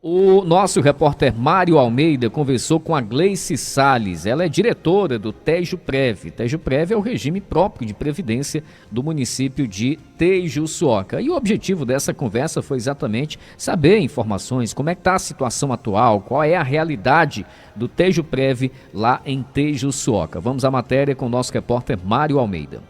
O nosso repórter Mário Almeida conversou com a Gleice Salles. Ela é diretora do TEJUPREV. TEJUPREV é o regime próprio de previdência do município de Tejuçuoca. E o objetivo dessa conversa foi exatamente saber informações, como é que está a situação atual, qual é a realidade do TEJUPREV lá em Tejuçuoca. Vamos à matéria com o nosso repórter Mário Almeida.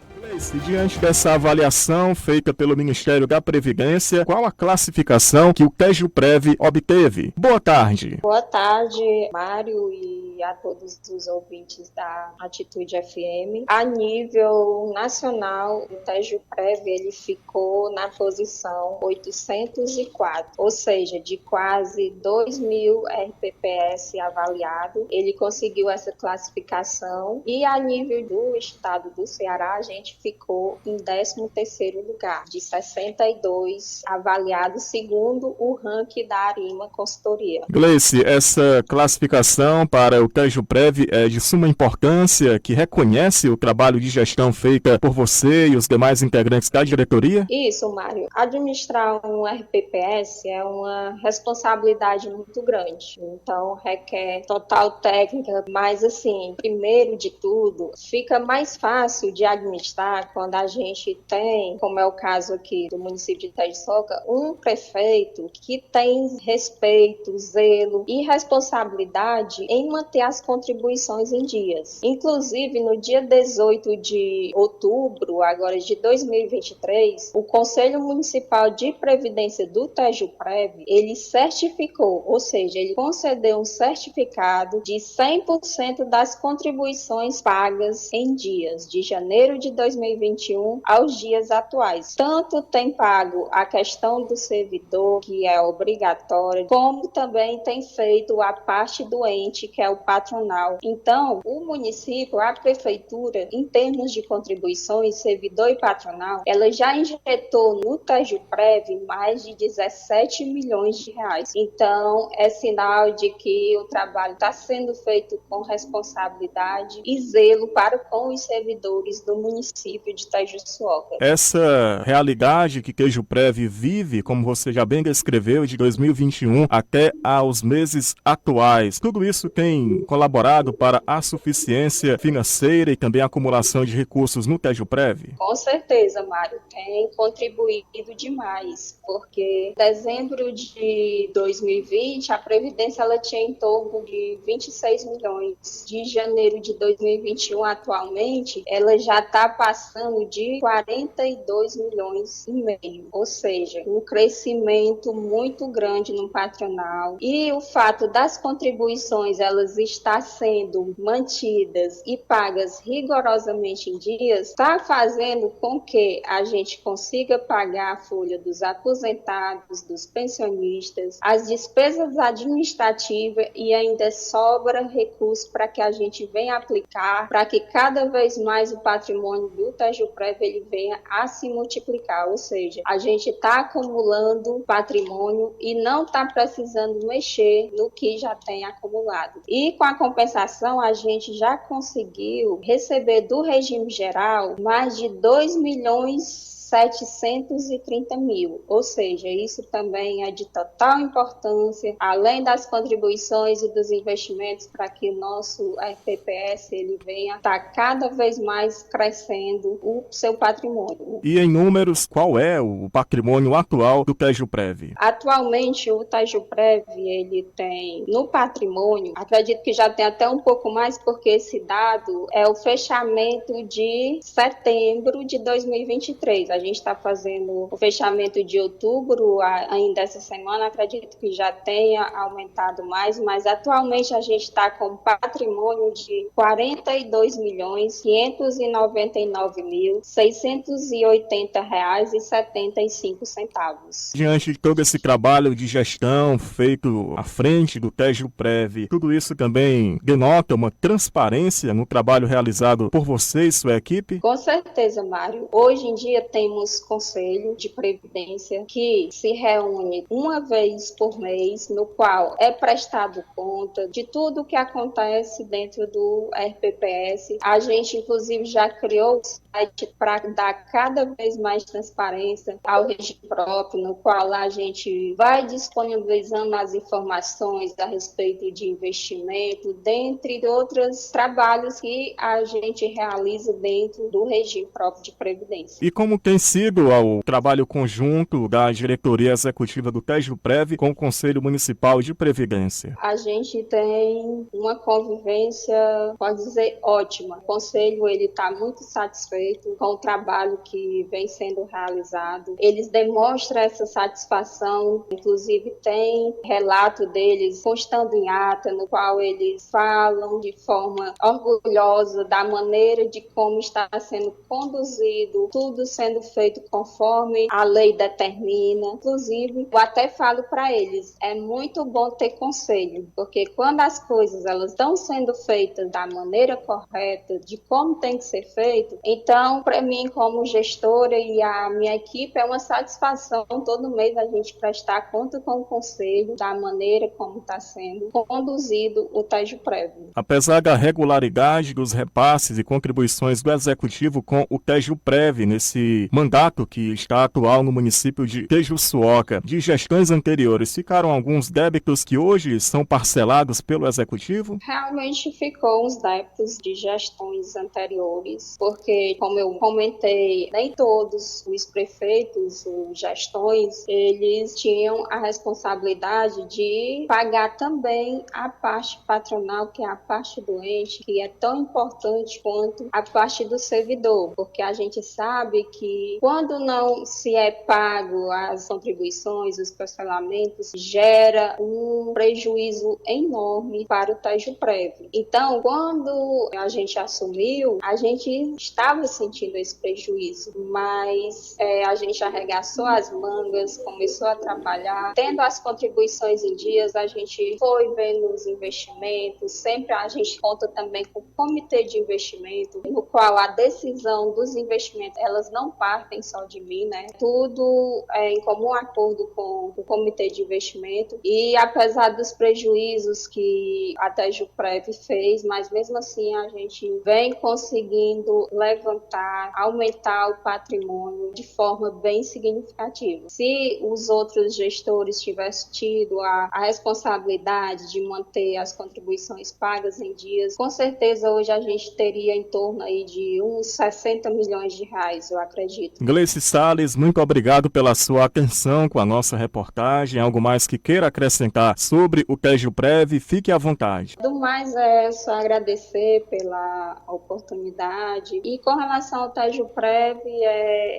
Diante dessa avaliação feita pelo Ministério da Previdência, qual a classificação que o TEJUPREV obteve? Boa tarde. Boa tarde, Mário, e a todos os ouvintes da Atitude FM. A nível nacional, o TEJUPREV ele ficou na posição 804, ou seja, de quase 2.000 RPPS avaliado, ele conseguiu essa classificação e a nível do estado do Ceará, a gente ficou em 13º lugar, de 62 avaliados, segundo o ranking da Arima Consultoria. Gleice, essa classificação para o TEJUPREV é de suma importância, que reconhece o trabalho de gestão feita por você e os demais integrantes da diretoria? Isso, Mário. Administrar um RPPS é uma responsabilidade muito grande, então requer total técnica, mas assim, primeiro de tudo, fica mais fácil de administrar quando a gente tem, como é o caso aqui do município de Tejuçuoca, um prefeito que tem respeito, zelo e responsabilidade em manter as contribuições em dias. Inclusive, no dia 18 de outubro, agora de 2023, o Conselho Municipal de Previdência do TEJUPREV, ele certificou, ou seja, ele concedeu um certificado de 100% das contribuições pagas em dias, de janeiro de 2021 aos dias atuais. Tanto tem pago a questão do servidor, que é obrigatória, como também tem feito a parte do ente, que é o patronal. Então, o município, a prefeitura, em termos de contribuições, servidor e patronal, ela já injetou no TEJUPREV mais de 17 milhões de reais. Então, é sinal de que o trabalho está sendo feito com responsabilidade e zelo para com os servidores do município de Tejuçuoca. Essa realidade que TEJUPREV vive, como você já bem descreveu, de 2021 até aos meses atuais, tudo isso tem colaborado para a suficiência financeira e também a acumulação de recursos no TEJUPREV? Com certeza, Mário, tem contribuído demais, porque em dezembro de 2020, a Previdência ela tinha em torno de 26 milhões. De janeiro de 2021, atualmente, ela já está passando de 42 milhões e meio, ou seja, um crescimento muito grande no patronal. E o fato das contribuições elas estar sendo mantidas e pagas rigorosamente em dias, está fazendo com que a gente consiga pagar a folha dos aposentados, dos pensionistas, as despesas administrativas e ainda sobra recurso para que a gente venha aplicar, para que cada vez mais o patrimônio do TEJUPREV ele venha a se multiplicar, ou seja, a gente está acumulando patrimônio e não está precisando mexer no que já tem acumulado. E com a compensação, a gente já conseguiu receber do regime geral mais de 2.730.000, ou seja, isso também é de total importância, além das contribuições e dos investimentos para que o nosso RPPS ele venha estar cada vez mais crescendo o seu patrimônio. E em números, qual é o patrimônio atual do TEJUPREV? Atualmente, o TEJUPREV ele tem no patrimônio, acredito que já tem até um pouco mais, porque esse dado é o fechamento de setembro de 2023. A gente está fazendo o fechamento de outubro, ainda essa semana, acredito que já tenha aumentado mais, mas atualmente a gente está com patrimônio de R$ 42.599.680,75. Diante de todo esse trabalho de gestão feito à frente do TEJUPREV, tudo isso também denota uma transparência no trabalho realizado por você e sua equipe? Com certeza, Mário. Hoje em dia tem temos Conselho de Previdência que se reúne uma vez por mês, no qual é prestado conta de tudo o que acontece dentro do RPPS. A gente, inclusive, já criou o site para dar cada vez mais transparência ao regime próprio, no qual a gente vai disponibilizando as informações a respeito de investimento, dentre outros trabalhos que a gente realiza dentro do regime próprio de Previdência. E como tem sido o trabalho conjunto da diretoria executiva do TEJUPREV com o Conselho Municipal de Previdência? A gente tem uma convivência, pode dizer, ótima. O Conselho está muito satisfeito com o trabalho que vem sendo realizado. Eles demonstram essa satisfação, inclusive tem relato deles constando em ata, no qual eles falam de forma orgulhosa da maneira de como está sendo conduzido, tudo sendo feito conforme a lei determina. Inclusive, eu até falo para eles, é muito bom ter conselho, porque quando as coisas elas estão sendo feitas da maneira correta, de como tem que ser feito, então, para mim, como gestora e a minha equipe, é uma satisfação todo mês a gente prestar conta com o conselho da maneira como está sendo conduzido o TEJUPREV. Apesar da regularidade dos repasses e contribuições do Executivo com o TEJUPREV nesse mandato que está atual no município de Tejuçuoca, de gestões anteriores, ficaram alguns débitos que hoje são parcelados pelo Executivo? Realmente ficou uns débitos de gestões anteriores, porque, como eu comentei, nem todos os prefeitos ou gestões, eles tinham a responsabilidade de pagar também a parte patronal, que é a parte do ente, que é tão importante quanto a parte do servidor, porque a gente sabe que quando não se é pago as contribuições, os parcelamentos, gera um prejuízo enorme para o TEJUPREV. Então, quando a gente assumiu, a gente estava sentindo esse prejuízo, mas a gente arregaçou as mangas, começou a trabalhar, tendo as contribuições em dias, a gente foi vendo os investimentos, sempre a gente conta também com o comitê de investimento, no qual a decisão dos investimentos, elas não partem só de mim, né? Tudo é em comum acordo com o comitê de investimento, e apesar dos prejuízos que a TEJUPREV fez, mas mesmo assim a gente vem conseguindo levantar, aumentar o patrimônio de forma bem significativa. Se os outros gestores tivessem tido a responsabilidade de manter as contribuições pagas em dias, com certeza hoje a gente teria em torno aí de uns 60 milhões de reais, eu acredito. Gleice Salles, muito obrigado pela sua atenção com a nossa reportagem. Algo mais que queira acrescentar sobre o TEJUPREV, fique à vontade. Do mais é só agradecer pela oportunidade, e com relação ao TEJUPREV,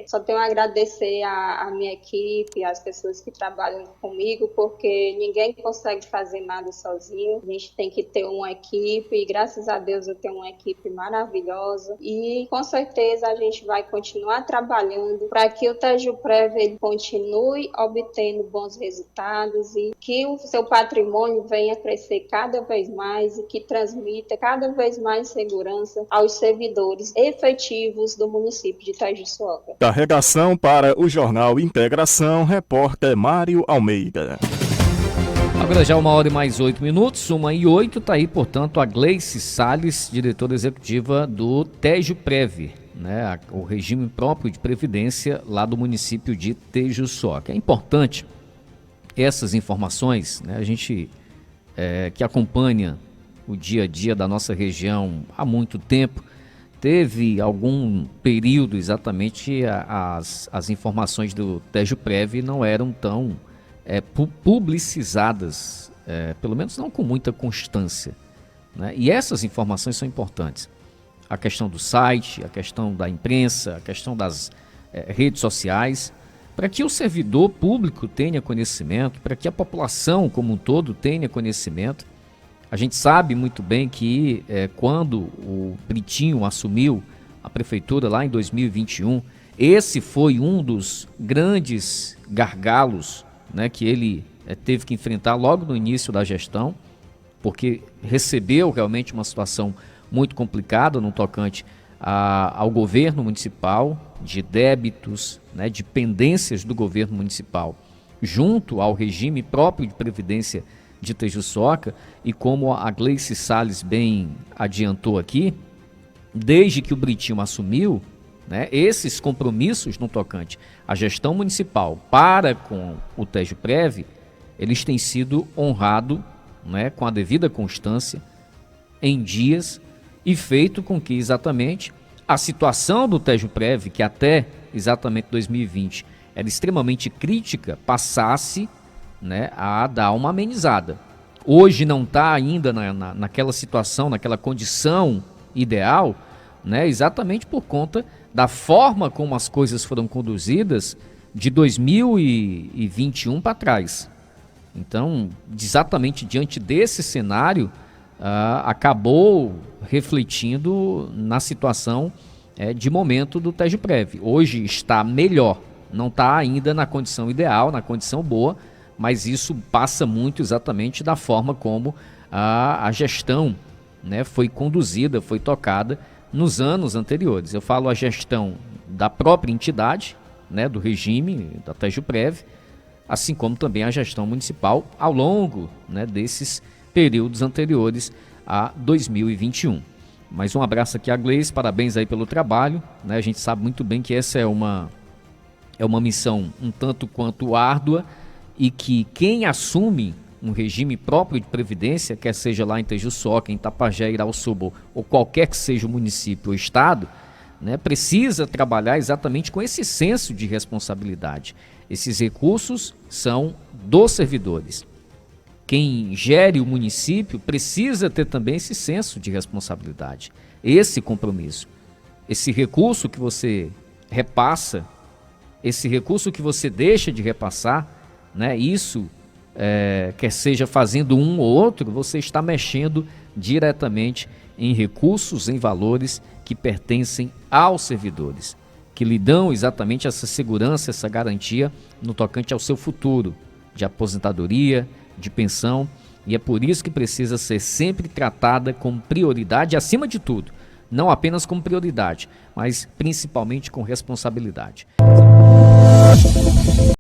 só tenho a agradecer a minha equipe, as pessoas que trabalham comigo, porque ninguém consegue fazer nada sozinho, a gente tem que ter uma equipe, e graças a Deus eu tenho uma equipe maravilhosa, e com certeza a gente vai continuar trabalhando para que o TEJUPREV ele continue obtendo bons resultados e que o seu patrimônio venha crescer cada vez mais e que transmita cada vez mais segurança aos servidores efetivos do município de Tejuçuoca. Da redação para o Jornal Integração, repórter Mário Almeida. Agora já 1h mais 8, 1h08, está aí, portanto, a Gleice Salles, diretora executiva do TEJUPREV, né, o regime próprio de previdência lá do município de Tejuçuoca. É importante essas informações, né, a gente que acompanha o dia a dia da nossa região há muito tempo, teve algum período exatamente as informações do TEJUPREV não eram tão publicizadas, pelo menos não com muita constância, né? E essas informações são importantes. A questão do site, a questão da imprensa, a questão das redes sociais, para que o servidor público tenha conhecimento, para que a população como um todo tenha conhecimento. A gente sabe muito bem que quando o Britinho assumiu a prefeitura lá em 2021, esse foi um dos grandes gargalos, né, que ele teve que enfrentar logo no início da gestão, porque recebeu realmente uma situação muito complicada no tocante ao governo municipal, de débitos, né, de pendências do governo municipal, junto ao regime próprio de previdência de Tejuçoca. E como a Gleice Salles bem adiantou aqui, desde que o Britinho assumiu, né, esses compromissos no tocante à gestão municipal para com o TEJUPREV, eles têm sido honrados, né, com a devida constância, em dias, e feito com que exatamente a situação do TEJUPREV, que até exatamente 2020 era extremamente crítica, passasse, né, a dar uma amenizada. Hoje não está ainda naquela situação, naquela condição ideal, né, exatamente por conta da forma como as coisas foram conduzidas de 2021 para trás. Então, exatamente diante desse cenário, acabou refletindo na situação de momento do TEJUPREV. Hoje está melhor, não está ainda na condição ideal, na condição boa, mas isso passa muito exatamente da forma como a gestão, né, foi conduzida, foi tocada nos anos anteriores. Eu falo a gestão da própria entidade, né, do regime da TEJUPREV, assim como também a gestão municipal ao longo, né, desses períodos anteriores a 2021. Mais um abraço aqui a Gleice, parabéns aí pelo trabalho, né? A gente sabe muito bem que essa é uma missão um tanto quanto árdua, e que quem assume um regime próprio de previdência, quer seja lá em Tejuçoca, em Tapajé, Irauçuba, ou qualquer que seja o município ou estado, né, precisa trabalhar exatamente com esse senso de responsabilidade. Esses recursos são dos servidores. Quem gere o município precisa ter também esse senso de responsabilidade, esse compromisso. Esse recurso que você repassa, esse recurso que você deixa de repassar, né, isso, quer seja fazendo um ou outro, você está mexendo diretamente em recursos, em valores que pertencem aos servidores, que lhe dão exatamente essa segurança, essa garantia no tocante ao seu futuro, de aposentadoria, de pensão, e é por isso que precisa ser sempre tratada como prioridade acima de tudo, não apenas como prioridade, mas principalmente com responsabilidade.